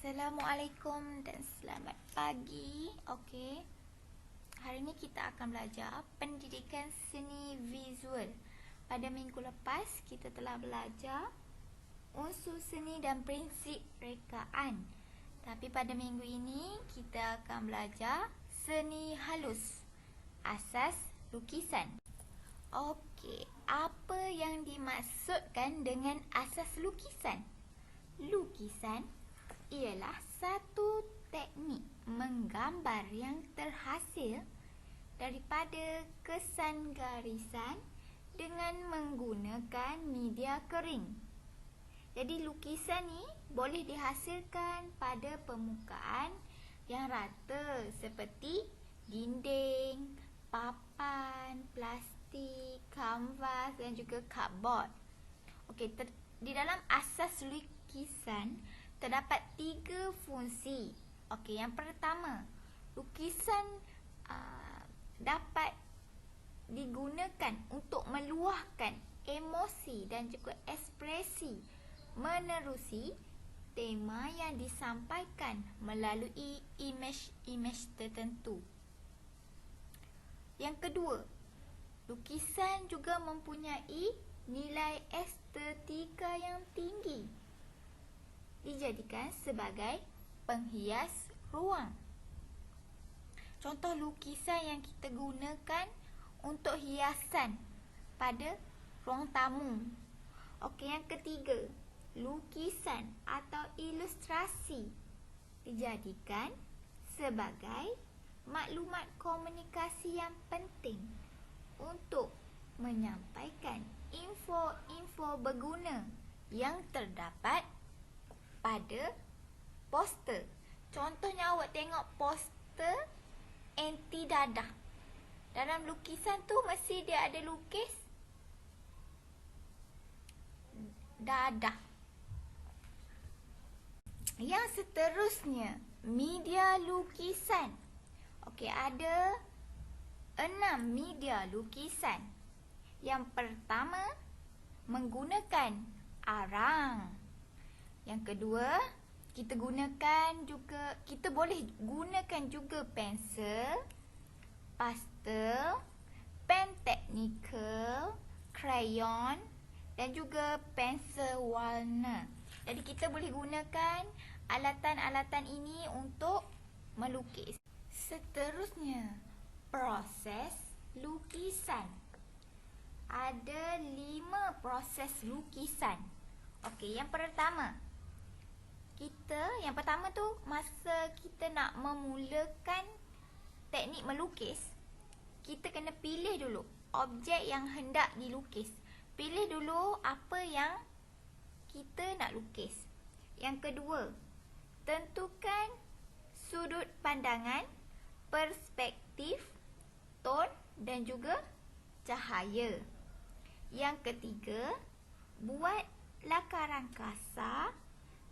Assalamualaikum dan selamat pagi. Okey. Hari ini kita akan belajar pendidikan seni visual. Pada minggu lepas kita telah belajar unsur seni dan prinsip rekaan. Tapi pada minggu ini kita akan belajar seni halus, asas lukisan. Okey, apa yang dimaksudkan dengan asas lukisan? Lukisan ialah satu teknik menggambar yang terhasil daripada kesan garisan dengan menggunakan media kering. Jadi lukisan ni boleh dihasilkan pada permukaan yang rata seperti dinding, papan, plastik, kanvas dan juga cardboard. Okey, di dalam asas lukisan terdapat 3 fungsi. Okey, yang pertama, lukisan dapat digunakan untuk meluahkan emosi dan juga ekspresi menerusi tema yang disampaikan melalui imej tertentu. Yang kedua, lukisan juga mempunyai nilai estetika yang tinggi, dijadikan sebagai penghias ruang. Contoh lukisan yang kita gunakan untuk hiasan pada ruang tamu. Okey, yang ketiga, lukisan atau ilustrasi dijadikan sebagai maklumat komunikasi yang penting untuk menyampaikan info-info berguna yang terdapat pada poster. Contohnya awak tengok poster anti dadah. Dalam lukisan tu mesti dia ada lukis dadah. Yang seterusnya, media lukisan. Okey, ada 6 media lukisan. Yang pertama, menggunakan arang. Yang kedua, kita boleh gunakan juga pensel, pastel, pen teknikal, krayon dan juga pensel warna. Jadi kita boleh gunakan alatan-alatan ini untuk melukis. Seterusnya, proses lukisan. Ada 5 proses lukisan. Okey, yang pertama tu masa kita nak memulakan teknik melukis, kita kena pilih dulu objek yang hendak dilukis. Pilih dulu apa yang kita nak lukis. Yang kedua, tentukan sudut pandangan, perspektif, ton dan juga cahaya. Yang ketiga, buat lakaran kasar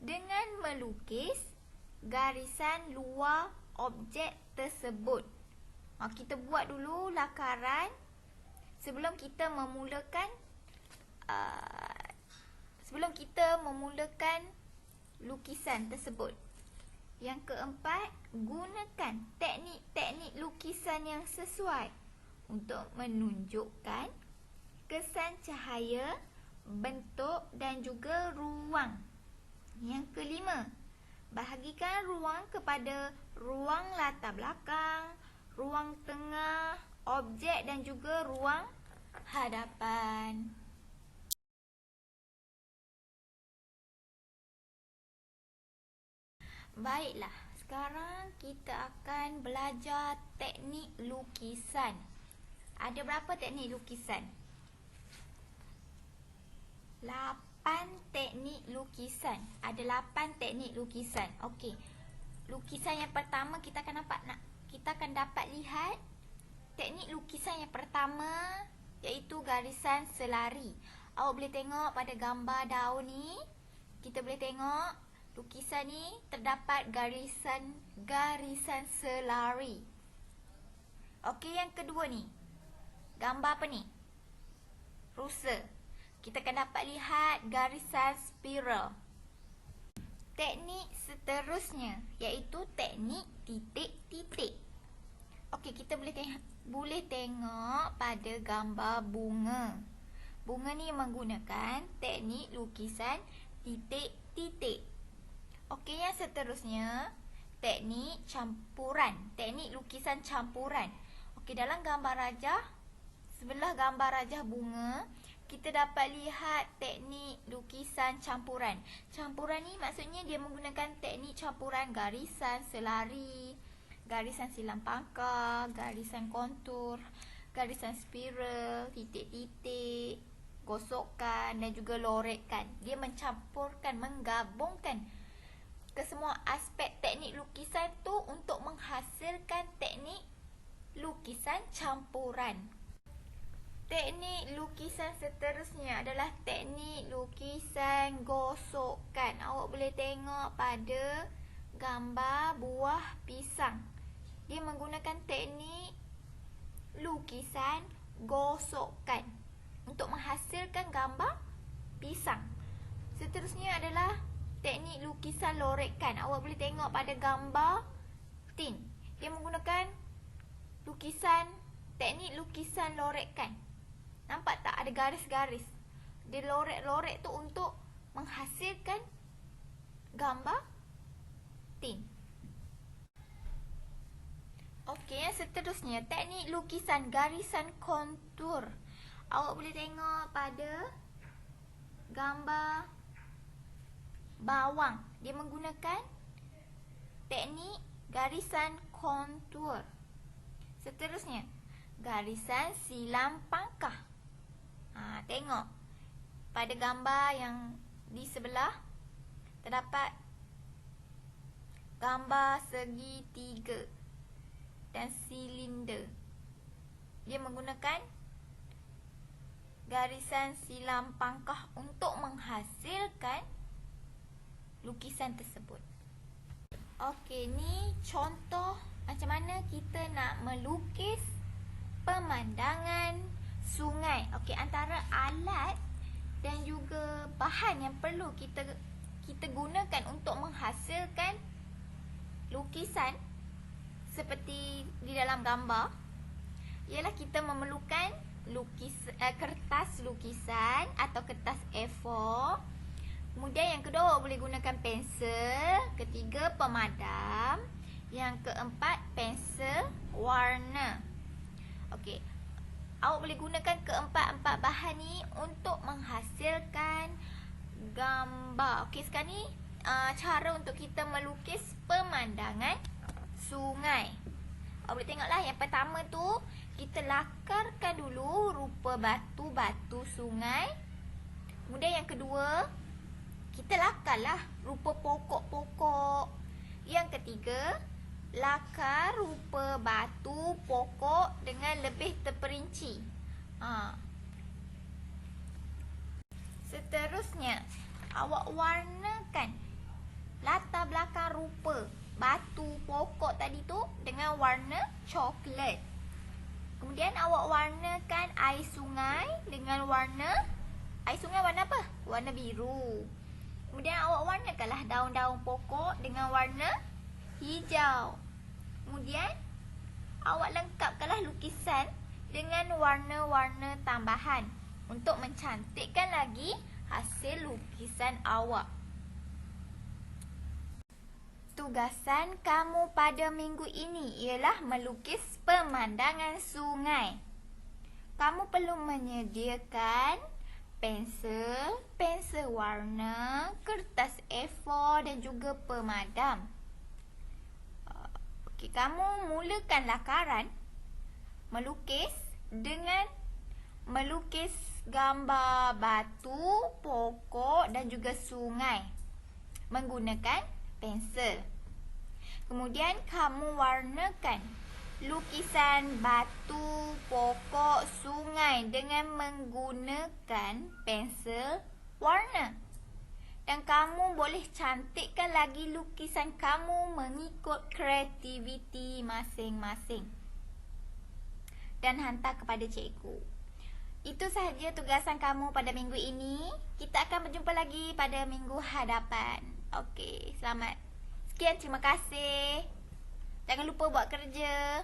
dengan melukis garisan luar objek tersebut. Kita buat dulu lakaran sebelum kita memulakan lukisan tersebut. Yang keempat, gunakan teknik-teknik lukisan yang sesuai untuk menunjukkan kesan cahaya, bentuk dan juga ruang. Yang kelima, bahagikan ruang kepada ruang latar belakang, ruang tengah, objek dan juga ruang hadapan. Baiklah, sekarang kita akan belajar teknik lukisan. Ada berapa teknik lukisan? 8 teknik lukisan. Ada 8 teknik lukisan. Okey. Lukisan yang pertama kita akan dapat lihat teknik lukisan yang pertama, iaitu garisan selari. Awak boleh tengok pada gambar daun ni, kita boleh tengok lukisan ni terdapat garisan selari. Okey, yang kedua ni, gambar apa ni? Rusa. Kita akan dapat lihat garisan spiral. teknik seterusnya, iaitu teknik titik-titik. Okey, kita boleh tengok pada gambar bunga. Bunga ni menggunakan teknik lukisan titik-titik. Okey, yang seterusnya teknik campuran, teknik lukisan campuran. Okey, dalam gambar rajah, sebelah gambar rajah bunga, kita dapat lihat teknik lukisan campuran. Campuran ni maksudnya dia menggunakan teknik campuran garisan selari, garisan silang pangkal, garisan kontur, garisan spiral, titik-titik, gosokan dan juga lorekan. Dia mencampurkan, menggabungkan kesemua aspek teknik lukisan tu untuk menghasilkan teknik lukisan campuran. Teknik lukisan seterusnya adalah teknik lukisan gosokan. Awak boleh tengok pada gambar buah pisang. Dia menggunakan teknik lukisan gosokan untuk menghasilkan gambar pisang. Seterusnya adalah teknik lukisan lorekan. Awak boleh tengok pada gambar tin. Dia menggunakan teknik lukisan lorekan. Nampak tak ada garis-garis? Dia lorek-lorek tu untuk menghasilkan gambar tin. Okey, yang seterusnya teknik lukisan garisan kontur. Awak boleh tengok pada gambar bawang. Dia menggunakan teknik garisan kontur. Seterusnya, garisan silang pangkah. Tengok pada gambar yang di sebelah terdapat gambar segitiga dan silinder. Dia menggunakan garisan silang pangkah untuk menghasilkan lukisan tersebut. Okey, ni contoh macam mana kita nak melukis pemandangan sungai. Okey, antara alat dan juga bahan yang perlu kita gunakan untuk menghasilkan lukisan seperti di dalam gambar ialah kita memerlukan kertas lukisan atau kertas A4. Kemudian yang kedua, awak boleh gunakan pensel. Ketiga, pemadam. Yang keempat, pensel warna. Okey, awak boleh gunakan keempat-empat bahan ni untuk menghasilkan gambar. Okey, sekarang ni cara untuk kita melukis pemandangan sungai. Awak boleh tengoklah, yang pertama tu kita lakarkan dulu rupa batu-batu sungai. Kemudian yang kedua, kita lakarlah rupa pokok-pokok. Yang ketiga, lakar rupa batu, pokok dengan lebih terperinci. Seterusnya, awak warnakan latar belakang rupa batu, pokok tadi tu dengan warna coklat. Kemudian awak warnakan air sungai dengan warna, air sungai warna apa? Warna biru. Kemudian awak warnakanlah daun-daun pokok dengan warna hijau. Kemudian awak lengkapkanlah lukisan dengan warna-warna tambahan untuk mencantikkan lagi hasil lukisan awak. Tugasan kamu pada minggu ini ialah melukis pemandangan sungai. Kamu perlu menyediakan pensel warna, kertas A4 dan juga pemadam. Okey, kamu mulakan lakaran melukis dengan melukis gambar batu, pokok dan juga sungai menggunakan pensel. Kemudian kamu warnakan lukisan batu, pokok, sungai dengan menggunakan pensel warna. Dan kamu boleh cantikkan lagi lukisan kamu mengikut kreativiti masing-masing dan hantar kepada cikgu. Itu sahaja tugasan kamu pada minggu ini. Kita akan berjumpa lagi pada minggu hadapan. Okey, Selamat. Sekian, terima kasih. Jangan lupa buat kerja.